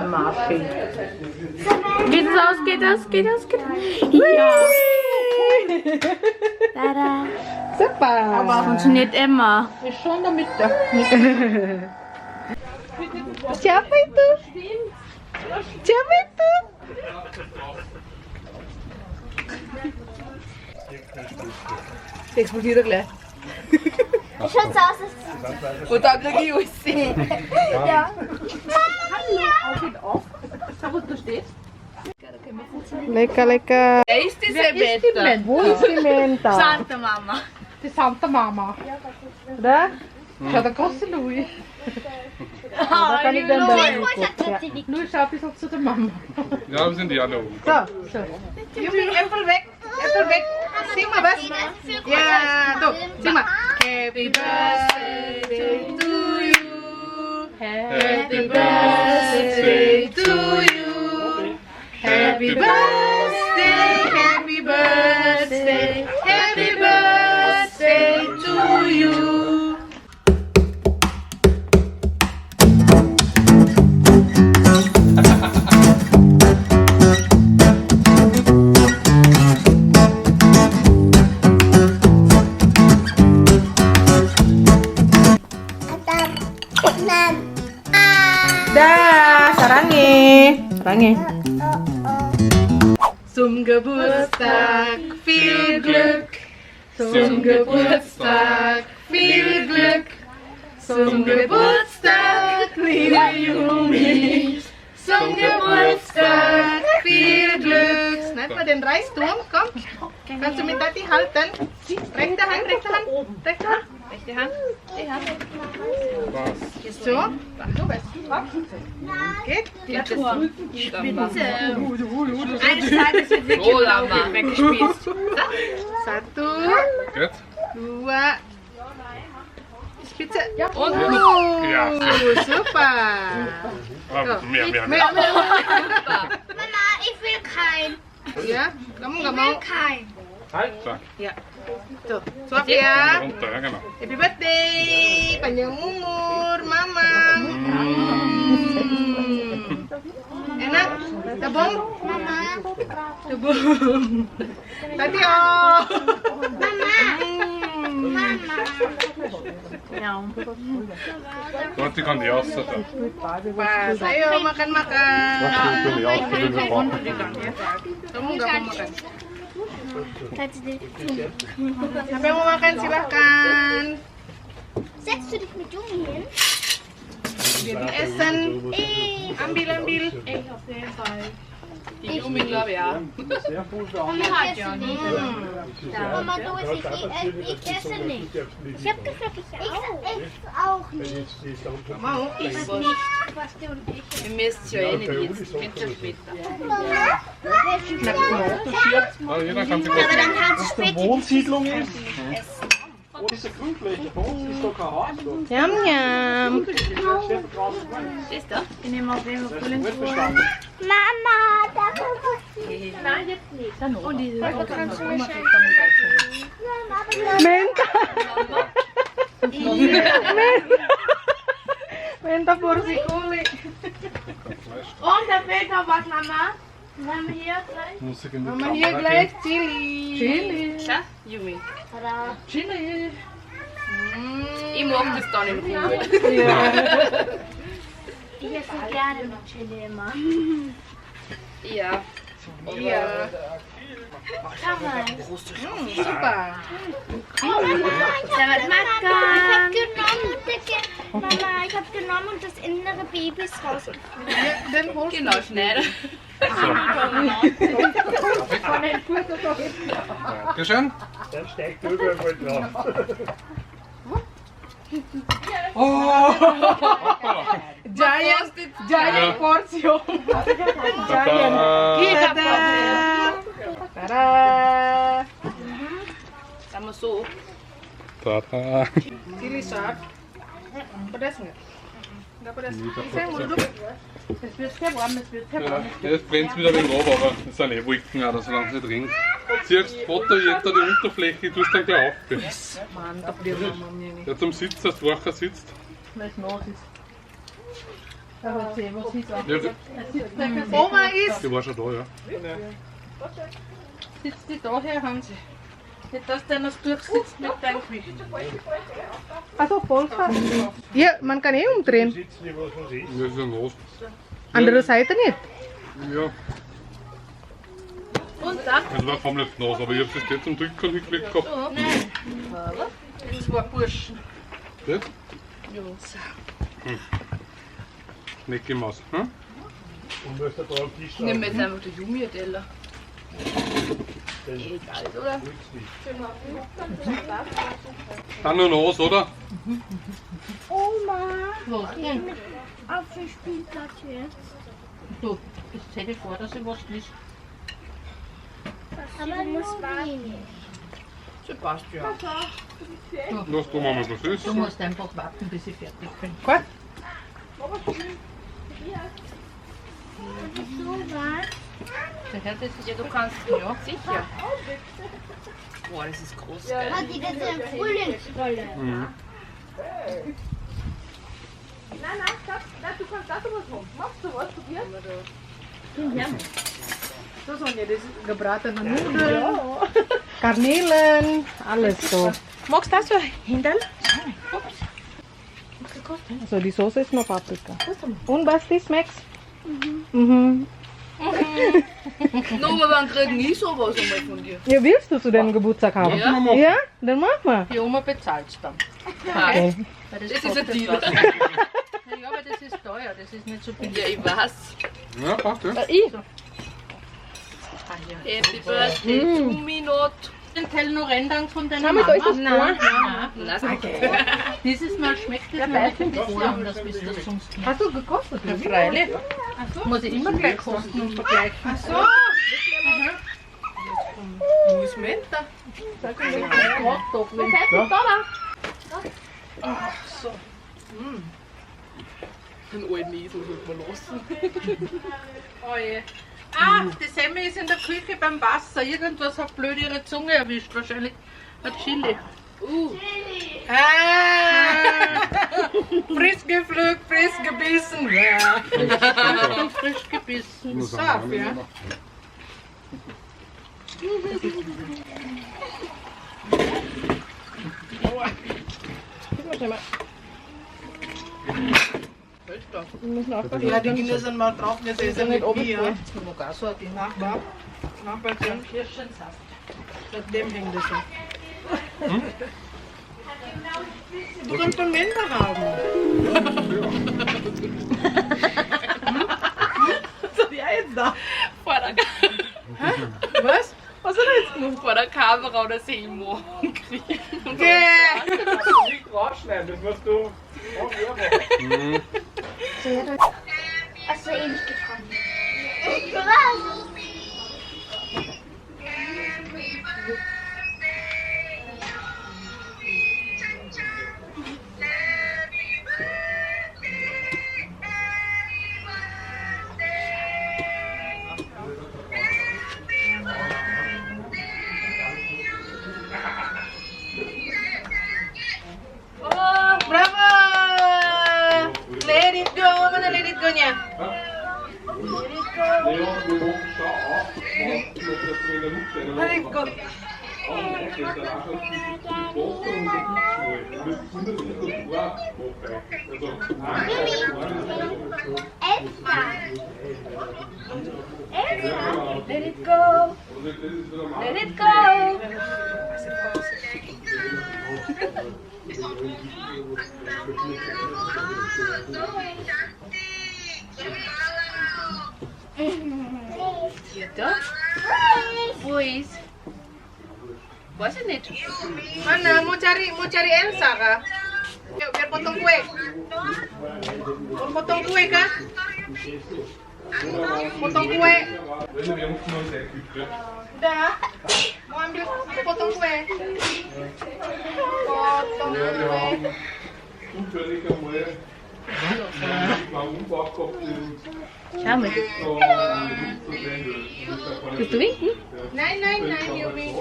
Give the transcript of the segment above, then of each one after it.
Marfi. Geht es aus? Geht das? Geht das? Geht das? Ja! Tada! Super! Aber funktioniert immer. Ist schon in der Mitte. Tchau, Feito! Tchau, Feito! Der explodiert gleich. Ich schaut's aus. Und da kriege ich alles. Ja. Lecker, lecker. Wer ist diese Menta? Wo ist die Menta? Santa Mama. Die Santa Mama. Oder? Schau, der große Louis. Da kann ich dann da reingucken. Louis, schau ein bisschen zu der Mama. Ja, wir sind die alle oben. So. Jumi, Äpfel weg. Äpfel weg. Sing mal was. Ja, du. Sing mal. Happy birthday to you. Happy birthday to you. Happy birthday, happy birthday, happy birthday to you. Dah, sarangi. Zum Geburtstag viel Glück. Zum Geburtstag viel Glück. Zum Geburtstag, liebe Jumi. Zum Geburtstag viel Glück. Schneid mal den Reisturm, komm. Kannst du mit Tati halten? Rechte Hand, rechte Hand, rechte Hand. Rechte Hand, die Hand. Jetzt so. Geht. Die Turm. Spitze. Eines Tages wird wirklich blau weggespießt. Satu. Gut. Dua. Spitze. Und Ja. super. Mehr. Mama, ich will kein. Ja, kamu Ich nggak will mau? kein. So, Ya. Tuh, suap ya. runter, ja genau. Happy birthday, panjang umur, mama. Enak? Tabung? Mama. Tabung. Tadi oh. Mama. Mama. Dort kann die Asse da. Pas, ayo makan-makan. Kann die Asse drüber Kamu nggak mau makan? Siapa Siapa yang mau makan silahkan. setzt du dich mit Jumi hin? Biar di essen. Ambil. Die Jumi, glaube ich, ja. Mama, ich esse nicht. Mama, du isst ich esse nicht. Ich hab gesagt, ich auch nicht. Mau? Ich weiß nicht, was du und ich. Wir müssen es ja eh nicht jetzt. Geht ja später. Mama, Ah, jeder kann sich aber was dann kannst du später Wohnsiedlung ist. Wo ist der Grundfläche? Bei uns ist doch kein Haus. Yum, yum. Ist das? Ich nehme auf jeden Fall Nicht verstanden. Mama, da Nein, jetzt nicht. Und diese Menta. Menta porsi kuli. Und da fehlt noch was, Mama. Wir haben hier gleich. Musik in die Mama hier gleich Chili. Klar, Jumi. Tada. Chili. Ich mag das dann in Ruhe. Ich esse gerne mit Chili immer. Ja. Ja. Schau mal. Super. Selamat makan. Mama, ich hab genommen und das innere Baby ist rausgefunden. Ja, den holst Genau, schnell. Dankeschön. Dann steigt überall mal drauf. Giant Portion. Tada. Tada. Tada. Sama so. Tada. Chili sharp. Pedas nggak? Nggak pedas. Saya mau duduk. Es wird sehr warm, es wird sehr warm. Ja, jetzt brennt es wieder ein wenig ab, aber es sind eh Wolken, oder solange es nicht regnet. Ziehst das Foto hinter die Unterfläche, tust dann gleich auf. Mann, da bleiben wir mir nicht. Ja, zum Sitzen, dass du wacher sitzt. Weil es nass ist. Da hat sie was ist auch. Ja, Oma ist! die war schon da, ja. Sitzt die daher, haben sie. Nicht, dass der noch durchsitzt mit deinem Gewicht. Also Vollfahrt. Ja, man kann umdrehen. Sitzen die was man sieht. Das ist ja nass. Andere Seite nicht. Ja, Und dann? es war kaum nicht nass, aber ich hab's jetzt nicht zum Drücken hingelegt gehabt. Das war Burschen. Das? Jungs. Schneckimaus. Hm? Und was da drauf am Tisch Nehmen wir jetzt einfach den Jumia-Teller. Egal, oder? Dann nur nass, oder? Oma, Was? auf dem Spielplatz jetzt. Du, ich stell dir vor, dass ich was nicht. Aber du musst warten. So passt ja. Lass du mal was ist. Du musst einfach warten, bis ich fertig bin. Gut? So was. Ja, das ist ja, du kannst, ja, sicher. Boah, das ist groß, gell? Hat die ganze Frühlingsrolle. Mhm. So, Sonja, das ist gebratene Nudeln, Garnelen, alles so. Magst du das so, Hindel? Also die Soße ist noch Paprika. Und was ist, Max? Mhm. Nur, wann kriegen nie sowas einmal von dir? Ja, willst du zu deinem Geburtstag haben? Ja. Ja? Dann mach mal. Die Oma bezahlt es dann. Okay. Das ist ein Deal. Ja, aber das ist teuer, das ist nicht so billig. Ja, ich weiß. Ja, passt, ja. Ich? Happy Birthday to me not. Den Teil noch rendern von deiner Schau mal, Mama? da ist das Nein, Lass nein. Dieses Mal schmeckt es mir nicht so anders, wie es das sonst nicht. Hast du gekostet? Ja, freilich. Muss ich immer gleich kosten und vergleichen. Ach so. Wo ist Menta? Den alten Esel sollte man lassen. Oh je. Ah, die Semmel ist in der Küche beim Wasser. Irgendwas hat blöd ihre Zunge erwischt. Wahrscheinlich hat Chili. Ah, frisch gepflückt, frisch gebissen. Ja. Frisch gebissen. Saft, ja. Ja, die Kinder sind mal drauf, jetzt ist er nicht oben. Ja. Seitdem hängt das so. Du kannst einen Menta haben. Was ist jetzt da? Vor der Was? Was hat er jetzt gemacht? Vor der Kamera oder sehe ich morgen kriegen. Okay. Nicht rausschneiden, das musst du. Mhm. Hast du ähnlich gefunden? Was? Bravo! Let it go, let it go, nie. Let it go. Elsa, let it go. Let it go. Da? Wo ist? Weiß ich nicht. Mana? Mau cari Elsa kah? Yuk, biar potong kue. Mau potong kue kah? Potong kue. Udah. Mau ambil potong kue. Potong kue. Schau mal. Willst du winken? Nein, nein, nein, Yumi.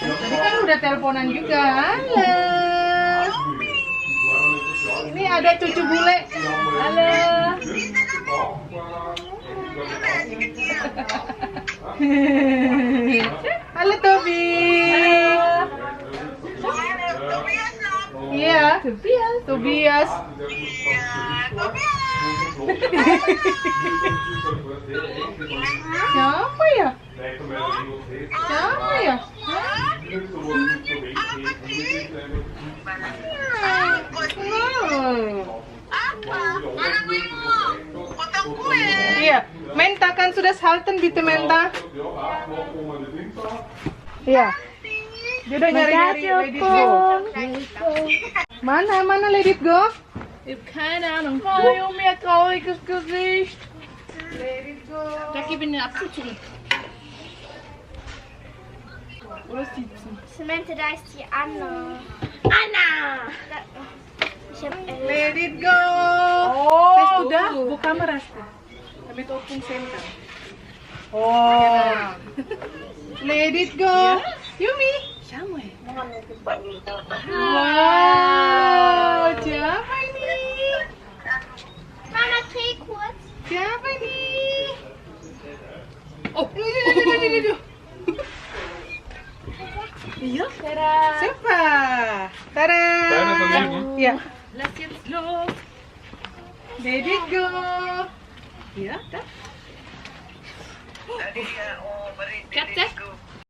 Tadi kan udah teleponan juga. Halo. Ini ada cucu bule. Halo. Halo Tobi. Iya, Tobias. Siapa ya? Siapa ya? Iya, Menta kan sudah salten bitte Menta. Iya. Dia udah nyari-nyari Let It Go. Mana Let It Go? Ich hab keine Ahnung. Oh, Junge, ein trauriges Gesicht. Let It Go. Da gib ihm den Apfel zurück. Oder 17. Samantha, da ist die Anna. Anna! Ich hab Let It Go. Oh, Sudah, buka merasku. Kami topung center. Oh. Let It Go. Yumi. Schau mal. Wow, siapa ini? Mama, dreh kurz. Siapa ini? Oh. Iya. Tada. Siapa? Tada. Ya. Lass jetzt los. Let It Go. Ja, da. Katze,